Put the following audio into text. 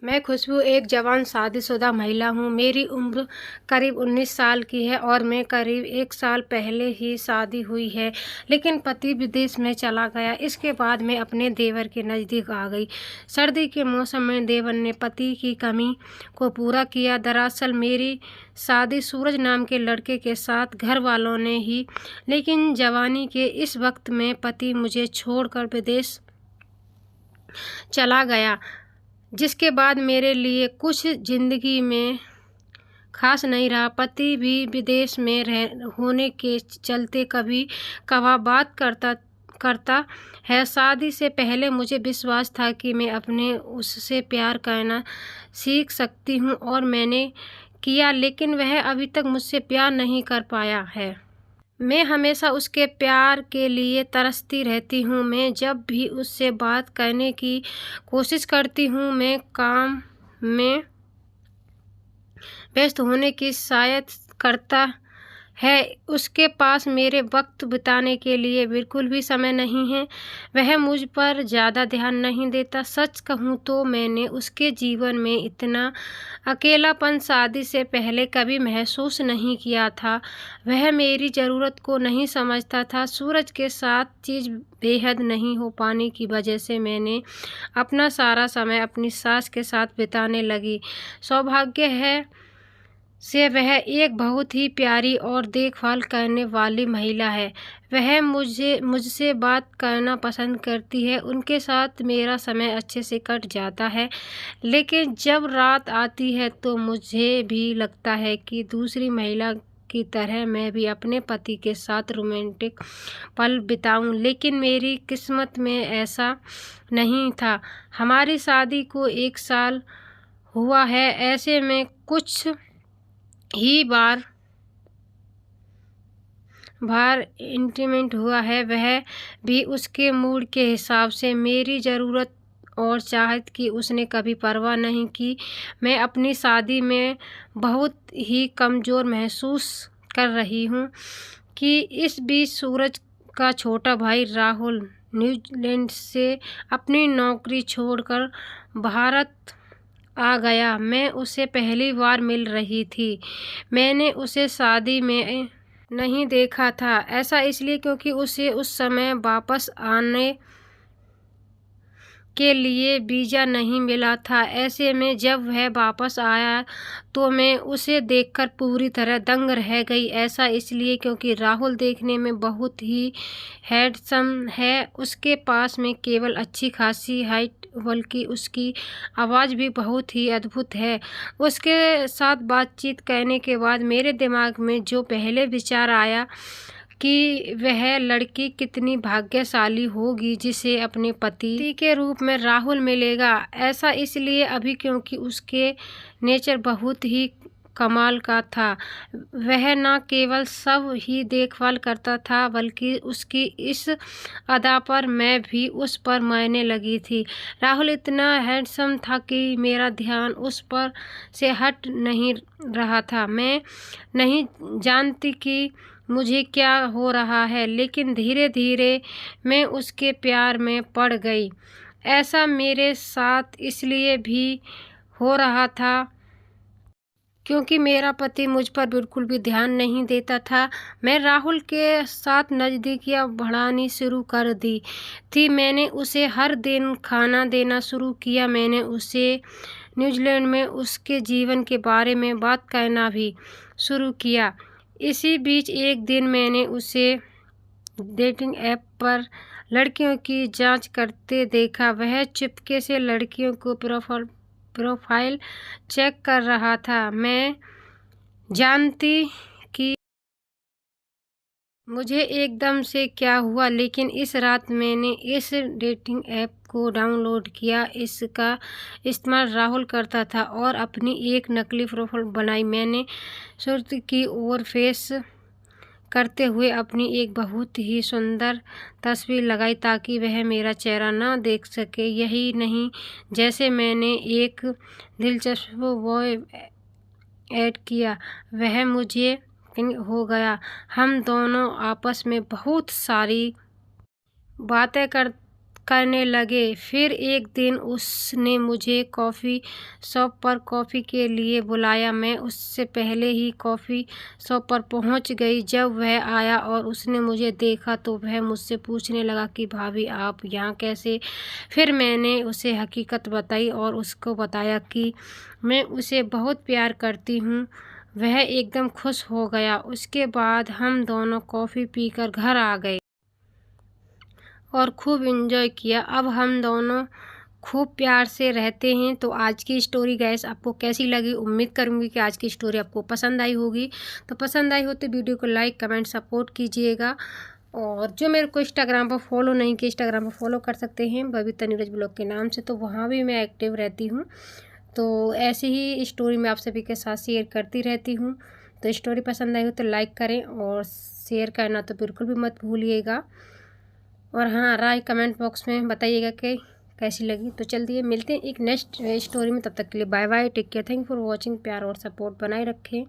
मैं खुशबू एक जवान शादीशुदा महिला हूँ। मेरी उम्र करीब 19 साल की है और मैं करीब 1 साल पहले ही शादी हुई है, लेकिन पति विदेश में चला गया। इसके बाद मैं अपने देवर के नज़दीक आ गई। सर्दी के मौसम में देवर ने पति की कमी को पूरा किया। दरअसल मेरी शादी सूरज नाम के लड़के के साथ घर वालों ने ही, लेकिन जवानी के इस वक्त में पति मुझे छोड़कर विदेश चला गया, जिसके बाद मेरे लिए कुछ ज़िंदगी में खास नहीं रहा। पति भी विदेश में होने के चलते कभी कभार बात करता है। शादी से पहले मुझे विश्वास था कि मैं अपने उससे प्यार करना सीख सकती हूँ और मैंने किया, लेकिन वह अभी तक मुझसे प्यार नहीं कर पाया है। मैं हमेशा उसके प्यार के लिए तरसती रहती हूँ। मैं जब भी उससे बात करने की कोशिश करती हूँ, मैं काम में व्यस्त होने की शायद करता है। उसके पास मेरे वक्त बिताने के लिए बिल्कुल भी समय नहीं है। वह मुझ पर ज़्यादा ध्यान नहीं देता। सच कहूँ तो मैंने उसके जीवन में इतना अकेलापन शादी से पहले कभी महसूस नहीं किया था। वह मेरी ज़रूरत को नहीं समझता था। सूरज के साथ चीज़ बेहद नहीं हो पाने की वजह से मैंने अपना सारा समय अपनी सास के साथ बिताने लगी। सौभाग्य है से वह एक बहुत ही प्यारी और देखभाल करने वाली महिला है। वह मुझसे बात करना पसंद करती है। उनके साथ मेरा समय अच्छे से कट जाता है, लेकिन जब रात आती है तो मुझे भी लगता है कि दूसरी महिला की तरह मैं भी अपने पति के साथ रोमांटिक पल बिताऊं, लेकिन मेरी किस्मत में ऐसा नहीं था। हमारी शादी को 1 साल हुआ है। ऐसे में कुछ ही बार इंटीमेट हुआ है, वह भी उसके मूड के हिसाब से। मेरी ज़रूरत और चाहत की उसने कभी परवाह नहीं की। मैं अपनी शादी में बहुत ही कमज़ोर महसूस कर रही हूँ कि इस बीच सूरज का छोटा भाई राहुल न्यूजीलैंड से अपनी नौकरी छोड़कर भारत आ गया। मैं उसे पहली बार मिल रही थी। मैंने उसे शादी में नहीं देखा था। ऐसा इसलिए क्योंकि उसे उस समय वापस आने के लिए वीज़ा नहीं मिला था। ऐसे में जब वह वापस आया तो मैं उसे देखकर पूरी तरह दंग रह गई। ऐसा इसलिए क्योंकि राहुल देखने में बहुत ही हैंडसम है। उसके पास में केवल अच्छी खासी हाइट बल्कि उसकी आवाज़ भी बहुत ही अद्भुत है। उसके साथ बातचीत करने के बाद मेरे दिमाग में जो पहले विचार आया कि वह लड़की कितनी भाग्यशाली होगी जिसे अपने पति के रूप में राहुल मिलेगा। ऐसा इसलिए अभी क्योंकि उसके नेचर बहुत ही कमाल का था। वह न केवल सब ही देखभाल करता था बल्कि उसकी इस अदा पर मैं भी उस पर मायने लगी थी। राहुल इतना हैंडसम था कि मेरा ध्यान उस पर से हट नहीं रहा था। मैं नहीं जानती कि मुझे क्या हो रहा है, लेकिन धीरे धीरे मैं उसके प्यार में पड़ गई। ऐसा मेरे साथ इसलिए भी हो रहा था क्योंकि मेरा पति मुझ पर बिल्कुल भी ध्यान नहीं देता था। मैं राहुल के साथ नज़दीकियाँ बढ़ानी शुरू कर दी थी। मैंने उसे हर दिन खाना देना शुरू किया। मैंने उसे न्यूजीलैंड में उसके जीवन के बारे में बात करना भी शुरू किया। इसी बीच एक दिन मैंने उसे डेटिंग ऐप पर लड़कियों की जांच करते देखा। वह चुपके से लड़कियों को प्रोफाइल चेक कर रहा था। मैं जानती कि मुझे एकदम से क्या हुआ, लेकिन इस रात मैंने इस डेटिंग ऐप को डाउनलोड किया। इसका इस्तेमाल राहुल करता था और अपनी एक नकली प्रोफाइल बनाई। मैंने सूरज की ओर फेस करते हुए अपनी एक बहुत ही सुंदर तस्वीर लगाई ताकि वह मेरा चेहरा ना देख सके। यही नहीं, जैसे मैंने एक दिलचस्प बॉय ऐड किया, वह मुझे हो गया। हम दोनों आपस में बहुत सारी बातें करने लगे। फिर एक दिन उसने मुझे कॉफ़ी शॉप पर कॉफ़ी के लिए बुलाया। मैं उससे पहले ही कॉफ़ी शॉप पर पहुंच गई। जब वह आया और उसने मुझे देखा तो वह मुझसे पूछने लगा कि भाभी आप यहाँ कैसे। फिर मैंने उसे हकीकत बताई और उसको बताया कि मैं उसे बहुत प्यार करती हूँ। वह एकदम खुश हो गया। उसके बाद हम दोनों कॉफ़ी पीकर घर आ गए और खूब एंजॉय किया। अब हम दोनों खूब प्यार से रहते हैं। तो आज की स्टोरी गाइस आपको कैसी लगी? उम्मीद करूँगी कि आज की स्टोरी आपको पसंद आई होगी। तो पसंद आई हो तो वीडियो को लाइक कमेंट सपोर्ट कीजिएगा। और जो मेरे को इंस्टाग्राम पर फॉलो नहीं किया, इंस्टाग्राम पर फॉलो कर सकते हैं बबीता नीरज ब्लॉग के नाम से। तो वहाँ भी मैं एक्टिव रहती हूँ। तो ऐसी ही स्टोरी मैं आप सभी के साथ शेयर करती रहती हूँ। तो स्टोरी पसंद आई हो तो लाइक करें और शेयर करना तो बिल्कुल भी मत भूलिएगा। और हाँ, राय कमेंट बॉक्स में बताइएगा कि कैसी लगी। तो चलिए मिलते हैं एक नेक्स्ट स्टोरी में। तब तक के लिए bye bye, take care, thank for watching. प्यार और सपोर्ट बनाए रखें।